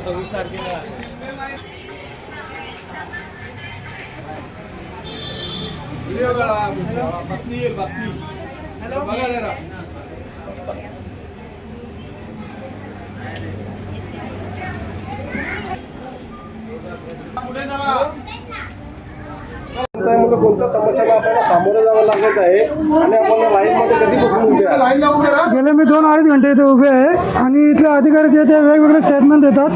26 तारखेला व्हिडिओ काढा, बातमी येईल बातमी. बघा जरा. पुढे जरा. कोणत्या समस्याला आपल्याला सामोरं जावं लागत आहे आणि आपण लाईन मध्ये कधी बसून उभे आहात? गेले मी 2-2.5 घंटे इथे उभे आहे आणि इथले अधिकारी जे ते वेगवेगळे स्टेटमेंट देतात.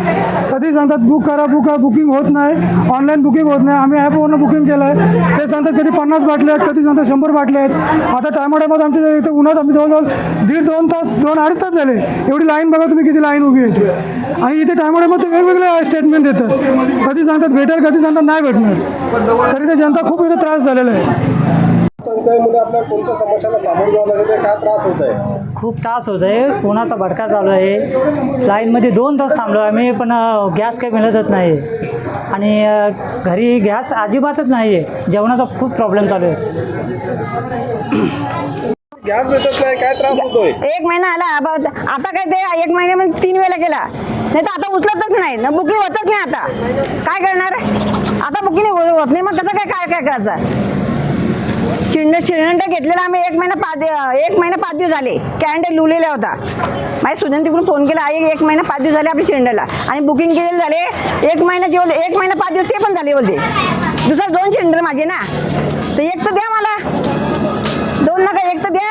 कधी सांगतात बुक करा, बुकिंग होत नाही, ऑनलाईन बुकिंग होत नाही. आम्ही ॲपवरनं बुकिंग केलं आहे. ते सांगतात कधी 50 बाटले आहेत, कधी सांगतात 100 बाटले आहेत. आता टायमाटायमात आमच्या इथे उन्हात आम्ही जवळजवळ 1.5-2 तास 2-2.5 तास झाले. एवढी लाईन बघा तुम्ही किती लाईन उभी आहे. आणि इथे टायमाटायमात ते वेगवेगळे स्टेटमेंट देतात. कधी सांगतात भेटेल, कधी सांगतात नाही भेटणार. तरी ते जनता खूप इथे त्रास झालेला आहे. टंचाईमुळे आपल्याला कोणत्या समस्याला सामोरं जावं लागत आहे? काय त्रास होत आहे? खूप त्रास होत आहे. उन्हाचा भडका चालू आहे. लाईनमध्ये 2 तास थांबलो आम्ही, पण गॅस काही मिळतच नाही. आणि घरी गॅस अजिबातच नाही आहे. जेवणाचा खूप प्रॉब्लेम चालू आहे. गॅस भेटत नाही, काय त्रास होतोय? 1 महिना आला. आता काय ते 1 महिन्यामध्ये 3 वेळा केला, नाही तर आता उचलतच नाही ना, बुकिंग होतच नाही. आता काय करणार? आता बुकिंग होत नाही, मग कसं काय काय करायचं? सिलेंडर घेतलेला आम्ही 1 महिना 5 दिवस झाले. कॅलेंडर लिहिलेला होता. माझ्या सुजन तिकडून फोन केला, 1 महिना 5 दिवस झाले आपल्या सिलेंडरला, आणि बुकिंग केलेले झाले 1 महिना. जेवढे 1 महिना 5 दिवस ते पण झाले बोलते. दुसरा 2 सिलेंडर माझे ना, तर एक तर द्या मला, 2 नका, एक तर द्या.